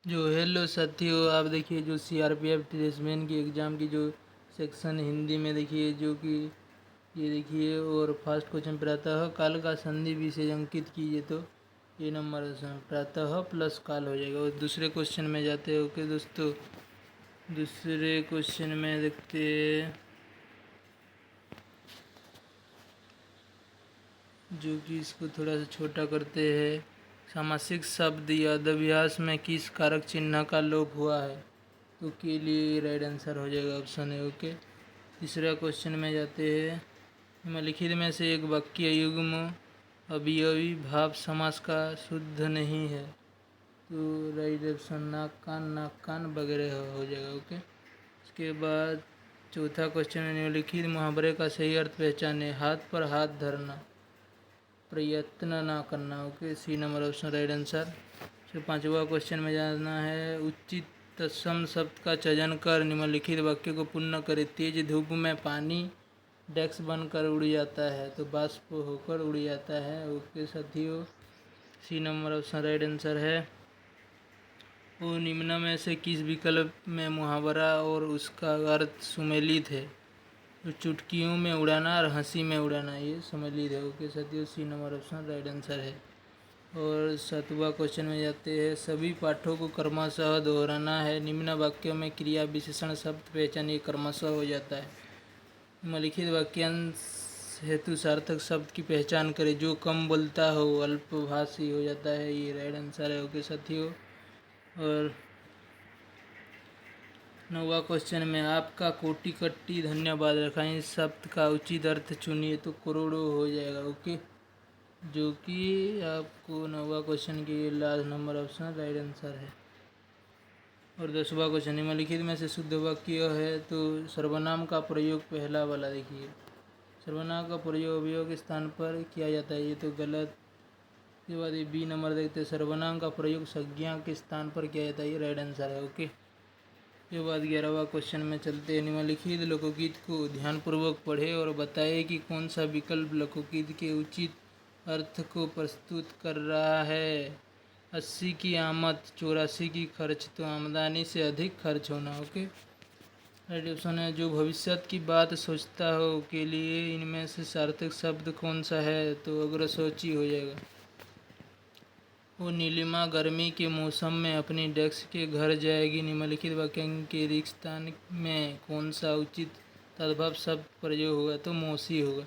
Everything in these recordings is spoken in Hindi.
जो हेलो साथियों, आप देखिए जो सीआरपीएफ ट्रेसमैन की एग्ज़ाम की जो सेक्शन हिंदी में देखिए जो कि ये देखिए। और फर्स्ट क्वेश्चन प्रातः काल का संधि विशेष अंकित कीजिए, तो ये नंबर प्रातः प्लस काल हो जाएगा। और दूसरे क्वेश्चन में जाते हैं। ओके दोस्तों, दूसरे क्वेश्चन में देखते हैं जो कि इसको थोड़ा सा छोटा करते हैं। सामासिक शब्द या अभ्यास में किस कारक चिन्ह का लोप हुआ है, तो के लिए राइट आंसर हो जाएगा ऑप्शन है। ओके, तीसरा क्वेश्चन में जाते हैं। निम्नलिखित में से एक वाक्य युग्म अवयवी भाव समास का शुद्ध नहीं है, तो राइट ऑप्शन नाक कान वगैरह हो जाएगा। ओके, इसके बाद चौथा क्वेश्चन में निम्नलिखित मुहावरे का सही अर्थ पहचाने। हाथ पर हाथ धरना, प्रयत्न ना करना। Okay, C number option right answer. फिर पांचवा क्वेश्चन में जाना है। उचित तत्सम शब्द का चयन कर निम्नलिखित वाक्य को पूर्ण करें। तेज धूप में पानी डेस्क बनकर उड़ जाता है, तो बाष्प होकर उड़ जाता है। ओके साथियों, C number option right answer है। वो निम्न में से किस विकल्प में मुहावरा और उसका अर्थ सुमेलित है, तो चुटकियों में उड़ाना और हंसी में उड़ाना, ये सम्मिलित है। ओके साथियों, C number option right answer है। और सातवां क्वेश्चन में जाते हैं। सभी पाठों को क्रमशः दोहराना है। निम्न वाक्यों में क्रिया विशेषण शब्द पहचानिए, क्रमशः हो जाता है। निम्नलिखित वाक्यांश हेतु सार्थक शब्द की पहचान करें। जो कम बोलता हो अल्पभाषी हो जाता है, ये राइट आंसर है। ओके साथियों, और नौवा क्वेश्चन में आपका कोटि कट्टी धन्यवाद रखा है, इस शब्द का उचित अर्थ चुनिए, तो करोड़ों हो जाएगा। ओके, जो कि आपको नौवा क्वेश्चन के last number option right answer है। और 10वां क्वेश्चन निम्नलिखित में से शुद्ध वाक्य है, तो सर्वनाम का प्रयोग पहला वाला देखिए। सर्वनाम का प्रयोग अवयव के स्थान पर किया जाता है, ये तो गलत। इसके बाद ये बी नंबर देखते हैं। सर्वनाम का प्रयोग संज्ञा के स्थान पर किया जाता है, ये राइट आंसर है। ओके, के बाद 11वां क्वेश्चन में चलते हैं। निम्नलिखित लोकगीत को ध्यानपूर्वक पढ़े और बताएं कि कौन सा विकल्प लोकगीत के उचित अर्थ को प्रस्तुत कर रहा है। 80 की आमद, 84 की खर्च, तो आमदनी से अधिक खर्च होना। ओके, राइट ऑप्शन है। जो भविष्य की बात सोचता हो के लिए इनमें से सार्थक शब्द कौन सा है, तो अग्रसोची हो जाएगा। वो नीलिमा गर्मी के मौसम में अपनी डेस्क के घर जाएगी। निम्नलिखित वाक्य के रिक्त स्थान में कौन सा उचित तद्भव शब्द प्रयोग होगा, तो मौसी होगा।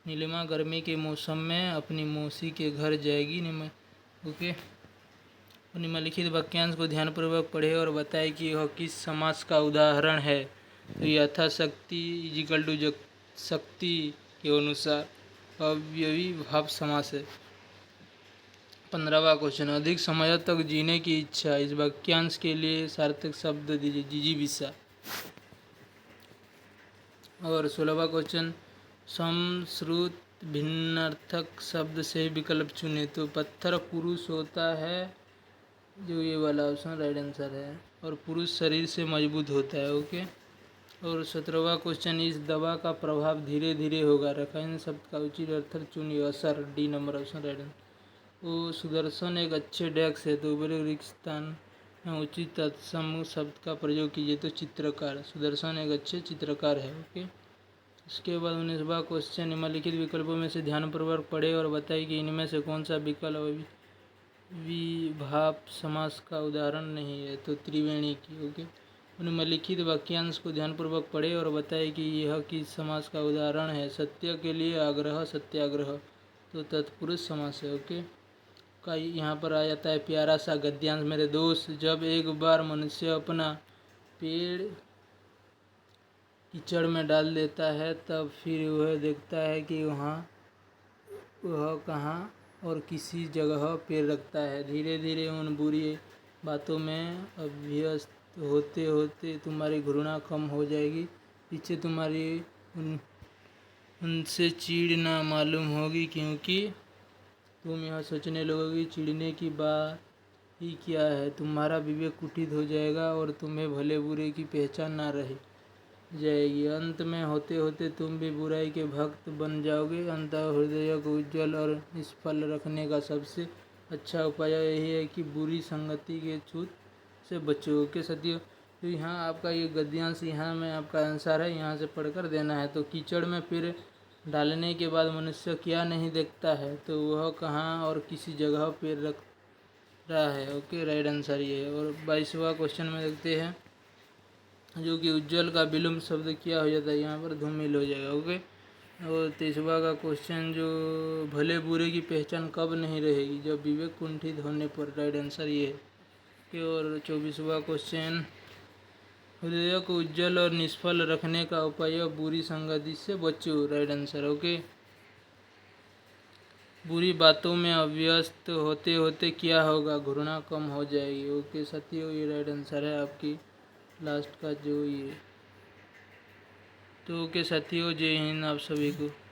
नीलिमा गर्मी के मौसम में अपनी मौसी के घर जाएगी। ओके, निम्नलिखित वाक्यांश को ध्यानपूर्वक पढ़े और बताएं कि यह किस समास का उदाहरण है, तो यथाशक्ति इजिकल टू शक्ति के अनुसार अव्ययी भाव समास है। 15वां क्वेश्चन, अधिक समय तक जीने की इच्छा, इस वाक्यांश के लिए सार्थक शब्द दीजिए। जिजीविषा। और 16वां क्वेश्चन, समश्रुत भिन्नार्थक शब्द से विकल्प चुने, तो पत्थर पुरुष होता है, जो ये वाला ऑप्शन राइट आंसर है। और पुरुष शरीर से मजबूत होता है। ओके, और 17वां क्वेश्चन, इस दवा का प्रभाव धीरे धीरे होगा, रसायन शब्द का उचित अर्थ चुनिए। असर, D number option right answer. वो सुदर्शन एक अच्छे डेस्क है, तो बड़े रिक्त स्थान में उचित तत्सम शब्द का प्रयोग कीजिए, तो चित्रकार। सुदर्शन एक अच्छे चित्रकार है। ओके, इसके बाद 19वां क्वेश्चन, निम्नलिखित विकल्पों में से ध्यानपूर्वक पढ़े और बताइए कि इनमें से कौन सा विकल्प विभाव समास का उदाहरण नहीं है, तो त्रिवेणी की। ओके, निम्नलिखित वाक्यांश को ध्यानपूर्वक पढ़े और बताएं कि यह किस समास का उदाहरण है। सत्य के लिए आग्रह, सत्याग्रह, तो तत्पुरुष समास है। ओके, का यहाँ पर आ जाता है प्यारा सा गद्यांश। मेरे दोस्त, जब एक बार मनुष्य अपना पेड़ कीचड़ में डाल देता है, तब फिर वह देखता है कि वह कहाँ और किसी जगह पैर रखता है। धीरे धीरे उन बुरी बातों में अभ्यस्त होते होते तुम्हारी घृणा कम हो जाएगी। पीछे तुम्हारी उनसे चीड़ ना मालूम होगी, क्योंकि तुम यह सोचने लगोगे चिढ़ने की बात ही क्या है। तुम्हारा विवेक कुंठित हो जाएगा और तुम्हें भले बुरे की पहचान ना रह जाएगी। अंत में होते होते तुम भी बुराई के भक्त बन जाओगे। अंततः हृदय को उज्जवल और निष्फल रखने का सबसे अच्छा उपाय यही है कि बुरी संगति के छूत से बचो। ओके साथियों, तो यहाँ आपका ये गद्यांश यहाँ में आपका आंसर है, यहाँ से पढ़कर देना है। तो कीचड़ में पैर डालने के बाद मनुष्य क्या नहीं देखता है, तो वह कहाँ और किसी जगह पैर रख रहा है। ओके, राइट आंसर ये है। और 22वां क्वेश्चन में देखते हैं, जो कि उज्जवल का विलोम शब्द क्या हो जाता है, यहाँ पर धूमिल हो जाएगा। ओके, और 23वां का क्वेश्चन, जो भले बुरे की पहचान कब नहीं रहेगी, जब विवेक कुंठित होने पर। राइट आंसर ये है। ओके, और 24वां क्वेश्चन, हृदय को उज्जवल और निष्फल रखने का उपाय, बुरी संगति से बचो। Right answer. ओके, बुरी बातों में अभ्यस्त होते होते क्या होगा, घृणा कम हो जाएगी। ओके साथियों, ये राइट आंसर है आपकी लास्ट का जो ये। तो ओके साथियों, जय हिंद आप सभी को।